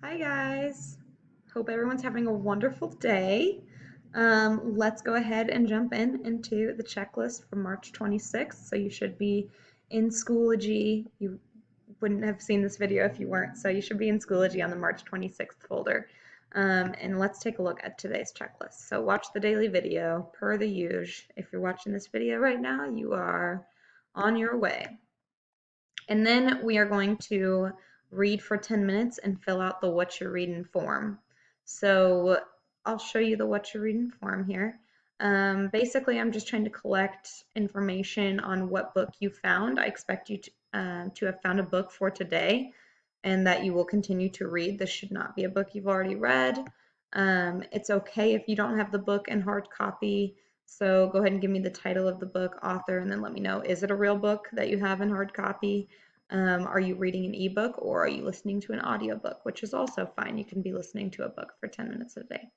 Hi guys. Hope everyone's having a wonderful day. Let's go ahead and jump into the checklist for March 26th. So you should be in Schoology. You wouldn't have seen this video if you weren't. So you should be in Schoology on the March 26th folder. And let's take a look at today's checklist. So watch the daily video per the usual. If you're watching this video right now, you are on your way. And then we are going to read for 10 minutes and fill out the what you're reading form. So I'll show you the what you're reading form here. Basically, I'm just trying to collect information on what book you found. I expect you to have found a book for today and that you will continue to read. This should not be a book you've already read. It's okay if you don't have the book in hard copy. So go ahead and give me the title of the book, author, and then let me know, is it a real book that you have in hard copy? Are you reading an ebook or are you listening to an audiobook, which is also fine. You can be listening to a book for 10 minutes a day.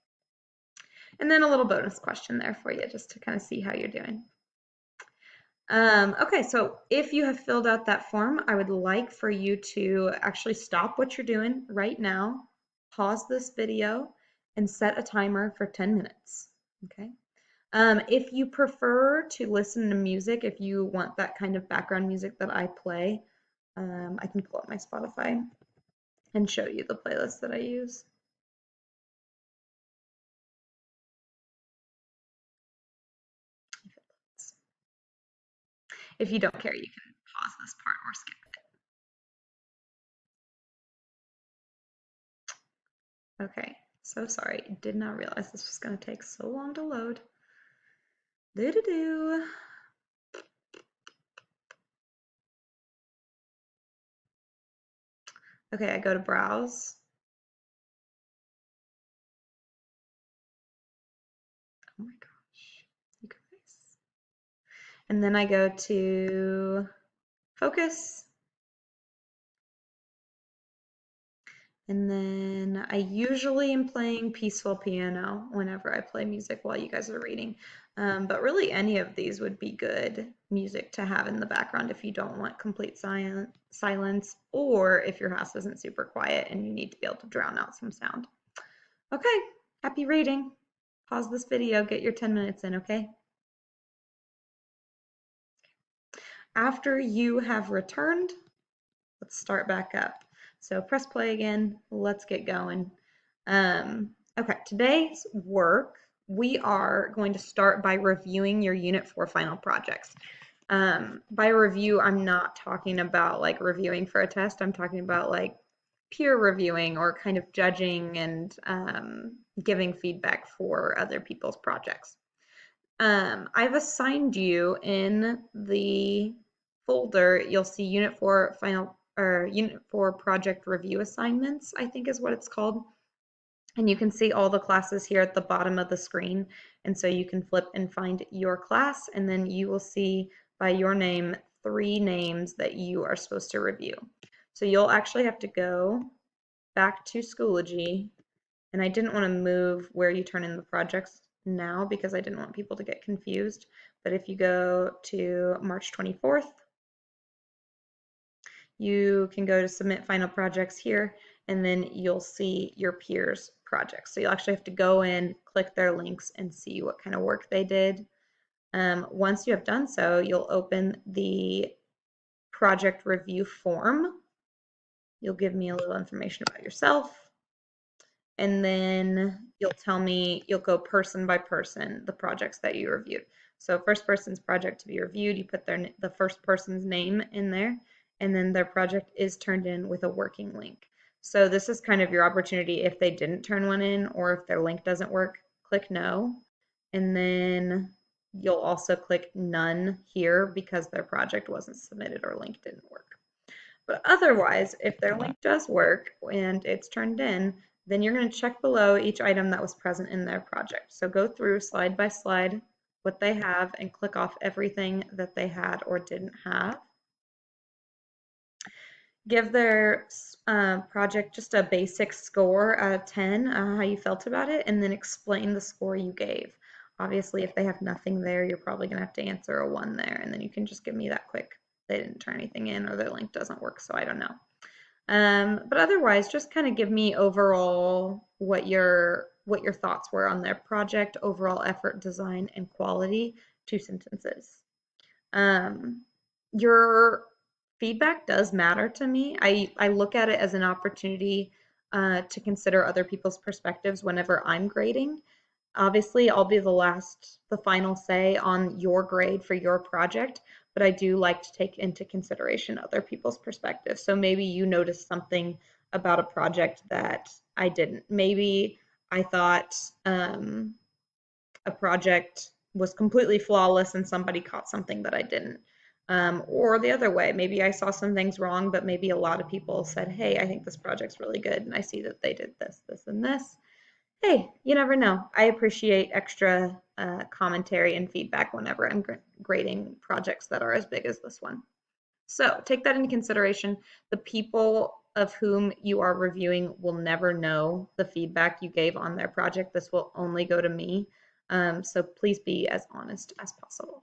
And then a little bonus question there for you just to kind of see how you're doing. Okay, so if you have filled out that form, I would like for you to actually stop what you're doing right now, pause this video, and set a timer for 10 minutes. Okay. If you prefer to listen to music, if you want that kind of background music that I play, I can pull up my Spotify and show you the playlist that I use. If you don't care, you can pause this part or skip it. Okay, so sorry. Did not realize this was going to take so long to load. Do-do-do. Okay, I go to browse. Oh my gosh, you guys. And then I go to focus. And then I usually am playing peaceful piano whenever I play music while you guys are reading. But really any of these would be good music to have in the background if you don't want complete silence or if your house isn't super quiet and you need to be able to drown out some sound. Okay, happy reading. Pause this video, get your 10 minutes in, okay? After you have returned, let's start back up. So press play again. Let's get going. Okay, today's work, we are going to start by reviewing your Unit 4 final projects. By review, I'm not talking about like reviewing for a test. I'm talking about like peer reviewing or kind of judging and giving feedback for other people's projects. I've assigned you in the folder, you'll see Unit 4 final or Unit 4 project review assignments, I think is what it's called. And you can see all the classes here at the bottom of the screen. And so you can flip and find your class, and then you will see by your name 3 names that you are supposed to review. So you'll actually have to go back to Schoology, and I didn't want to move where you turn in the projects now because I didn't want people to get confused. But if you go to March 24th, you can go to submit final projects here, and then you'll see your peers' projects. So you'll actually have to go in, click their links, and see what kind of work they did. Once you have done so, you'll open the project review form. You'll give me a little information about yourself, and then you'll tell me, you'll go person by person, the projects that you reviewed. So first person's project to be reviewed, you put the first person's name in there, and then their project is turned in with a working link. So this is kind of your opportunity if they didn't turn one in or if their link doesn't work, click no. And then you'll also click none here because their project wasn't submitted or link didn't work. But otherwise, if their link does work and it's turned in, then you're going to check below each item that was present in their project. So go through slide by slide what they have and click off everything that they had or didn't have. Give their project just a basic score out of 10, how you felt about it, and then explain the score you gave. Obviously, if they have nothing there, you're probably going to have to answer a 1 there, and then you can just give me that quick. They didn't turn anything in or their link doesn't work, so I don't know. But otherwise, just kind of give me overall what your thoughts were on their project, overall effort, design, and quality. 2 sentences. Um, your feedback does matter to me. I look at it as an opportunity to consider other people's perspectives whenever I'm grading. Obviously, I'll be the final say on your grade for your project, but I do like to take into consideration other people's perspectives. So maybe you noticed something about a project that I didn't. Maybe I thought a project was completely flawless and somebody caught something that I didn't. Or the other way, maybe I saw some things wrong, but maybe a lot of people said, hey, I think this project's really good, and I see that they did this, this, and this. Hey, you never know. I appreciate extra commentary and feedback whenever I'm grading projects that are as big as this one. So take that into consideration. The people of whom you are reviewing will never know the feedback you gave on their project. This will only go to me. So please be as honest as possible.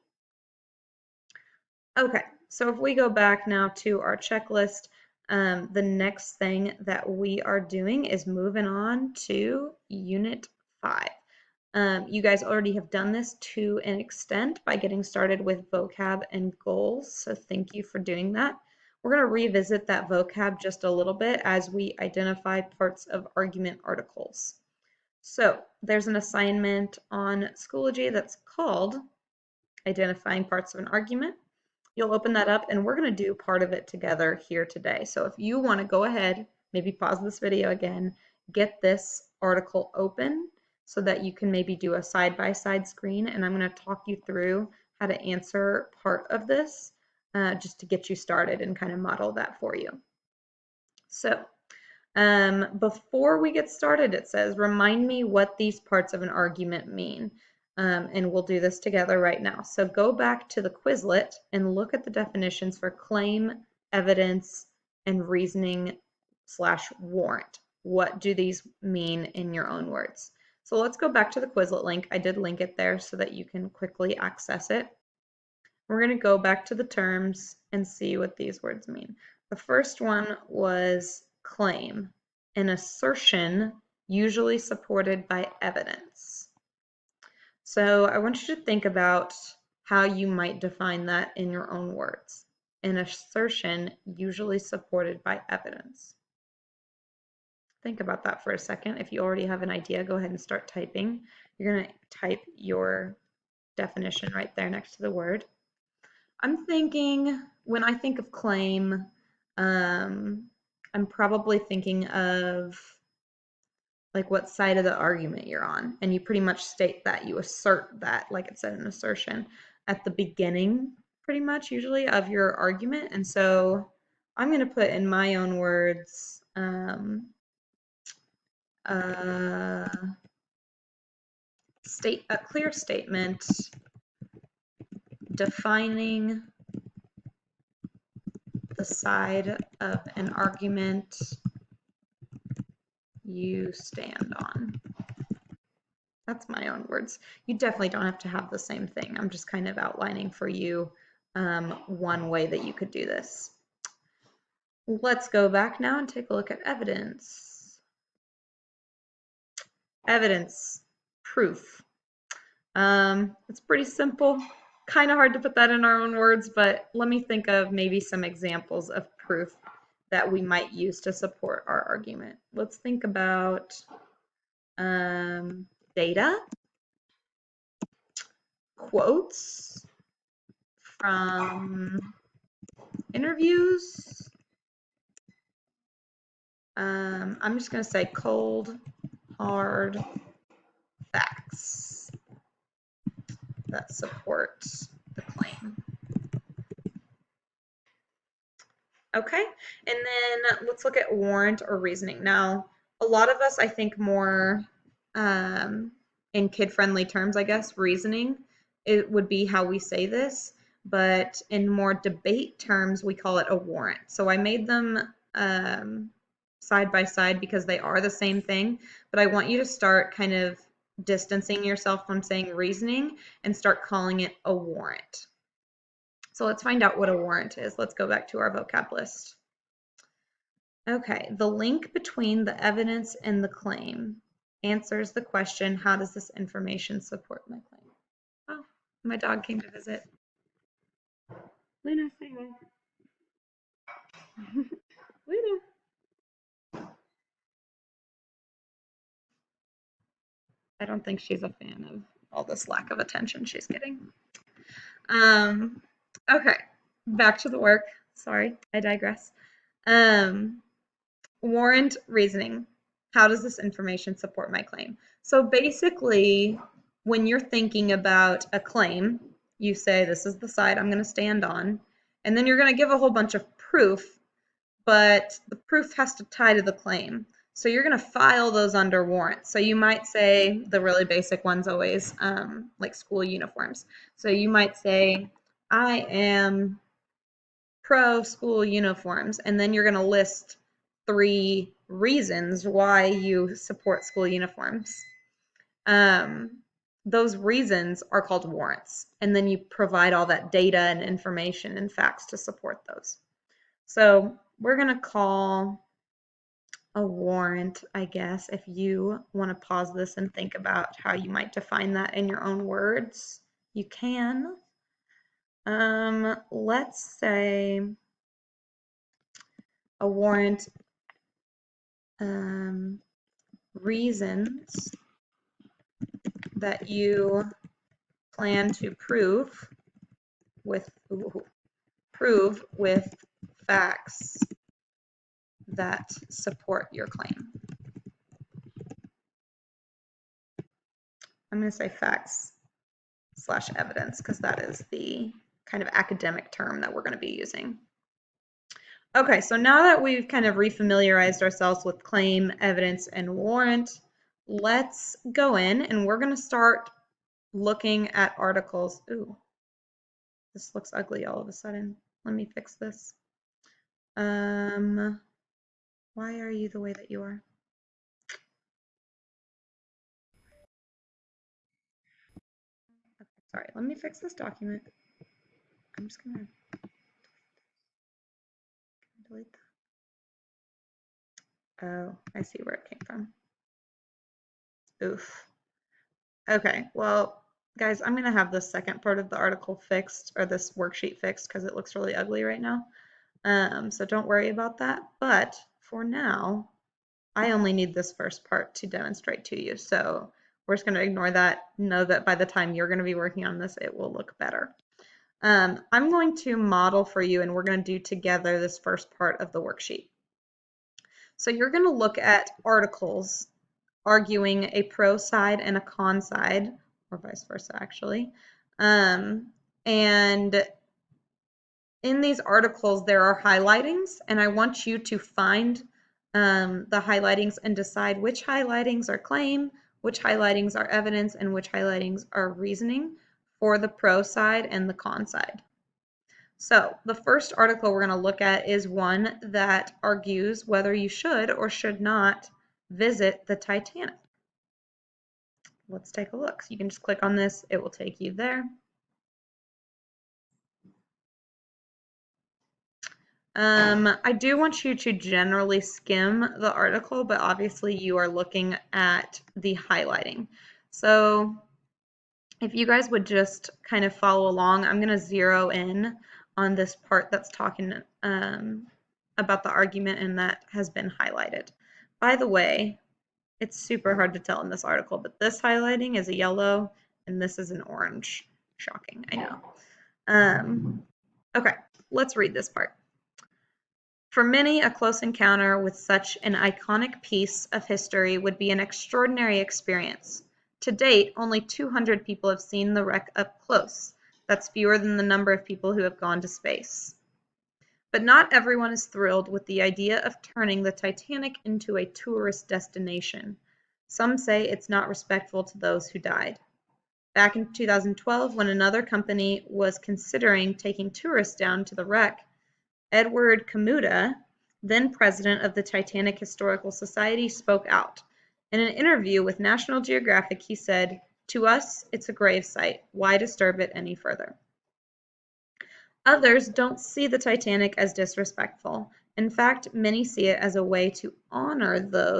Okay, so if we go back now to our checklist, the next thing that we are doing is moving on to Unit 5. You guys already have done this to an extent by getting started with vocab and goals, so thank you for doing that. We're going to revisit that vocab just a little bit as we identify parts of argument articles. So there's an assignment on Schoology that's called Identifying Parts of an Argument. You'll open that up and we're going to do part of it together here today. So if you want to go ahead, maybe pause this video again, get this article open so that you can maybe do a side-by-side screen, and I'm going to talk you through how to answer part of this just to get you started and kind of model that for you. So before we get started, it says, remind me what these parts of an argument mean. And we'll do this together right now. So go back to the Quizlet and look at the definitions for claim, evidence, and reasoning/warrant. What do these mean in your own words? So let's go back to the Quizlet link. I did link it there so that you can quickly access it. We're going to go back to the terms and see what these words mean. The first one was claim, an assertion usually supported by evidence. So I want you to think about how you might define that in your own words. An assertion usually supported by evidence. Think about that for a second. If you already have an idea, go ahead and start typing. You're going to type your definition right there next to the word. I'm thinking, when I think of claim, I'm probably thinking of like what side of the argument you're on, and you pretty much state that, you assert that, like it said, an assertion at the beginning, pretty much usually, of your argument. And so I'm going to put in my own words, state a clear statement defining the side of an argument you stand on. That's my own words. You definitely don't have to have the same thing. I'm just kind of outlining for you one way that you could do this. Let's go back now and take a look at evidence. Evidence, proof. It's pretty simple. Kind of hard to put that in our own words, but let me think of maybe some examples of proof that we might use to support our argument. Let's think about data, quotes from interviews. I'm just going to say cold, hard facts that support the claim. Okay, and then let's look at warrant or reasoning. Now, a lot of us, I think, more in kid-friendly terms, I guess, reasoning, it would be how we say this, but in more debate terms, we call it a warrant. So I made them side by side because they are the same thing, but I want you to start kind of distancing yourself from saying reasoning and start calling it a warrant. So let's find out what a warrant is. Let's go back to our vocab list. Okay, the link between the evidence and the claim answers the question, how does this information support my claim? Oh, my dog came to visit. Luna, say hi. Luna. I don't think she's a fan of all this lack of attention she's getting. Okay, back to the work. Sorry, I digress. Warrant reasoning. How does this information support my claim? So basically, when you're thinking about a claim, you say, this is the side I'm going to stand on, and then you're going to give a whole bunch of proof, but the proof has to tie to the claim. So you're going to file those under warrant. So you might say the really basic ones always, like school uniforms. So you might say, I am pro school uniforms, and then you're going to list 3 reasons why you support school uniforms. Those reasons are called warrants, and then you provide all that data and information and facts to support those. So we're going to call a warrant, I guess, if you want to pause this and think about how you might define that in your own words, you can. Let's say a warrant reasons that you plan to prove with facts that support your claim. I'm going to say facts / evidence because that is the kind of academic term that we're going to be using. Okay, so now that we've kind of refamiliarized ourselves with claim, evidence, and warrant, let's go in and we're going to start looking at articles. Ooh, this looks ugly all of a sudden. Let me fix this. Why are you the way that you are? Okay, sorry, let me fix this document. I'm just gonna delete that. Oh, I see where it came from. Oof. Okay, well, guys, I'm gonna have the second part of the article fixed, or this worksheet fixed, because it looks really ugly right now. So don't worry about that. But for now, I only need this first part to demonstrate to you. So we're just going to ignore that. Know that by the time you're going to be working on this, it will look better. I'm going to model for you, and we're going to do together this first part of the worksheet. So you're going to look at articles arguing a pro side and a con side, or vice versa, actually. And in these articles, there are highlightings, and I want you to find the highlightings and decide which highlightings are claim, which highlightings are evidence, and which highlightings are reasoning for the pro side and the con side. So the first article we're going to look at is one that argues whether you should or should not visit the Titanic. Let's take a look. So you can just click on this. It will take you there. I do want you to generally skim the article, but obviously you are looking at the highlighting. So if you guys would just kind of follow along, I'm going to zero in on this part that's talking about the argument and that has been highlighted. By the way, it's super hard to tell in this article, but this highlighting is a yellow and this is an orange. Shocking, I know. Okay, let's read this part. For many, a close encounter with such an iconic piece of history would be an extraordinary experience. To date, only 200 people have seen the wreck up close. That's fewer than the number of people who have gone to space. But not everyone is thrilled with the idea of turning the Titanic into a tourist destination. Some say it's not respectful to those who died. Back in 2012, when another company was considering taking tourists down to the wreck, Edward Kamuta, then president of the Titanic Historical Society, spoke out. In an interview with National Geographic, he said, "To us, it's a grave site. Why disturb it any further?" Others don't see the Titanic as disrespectful. In fact, many see it as a way to honor those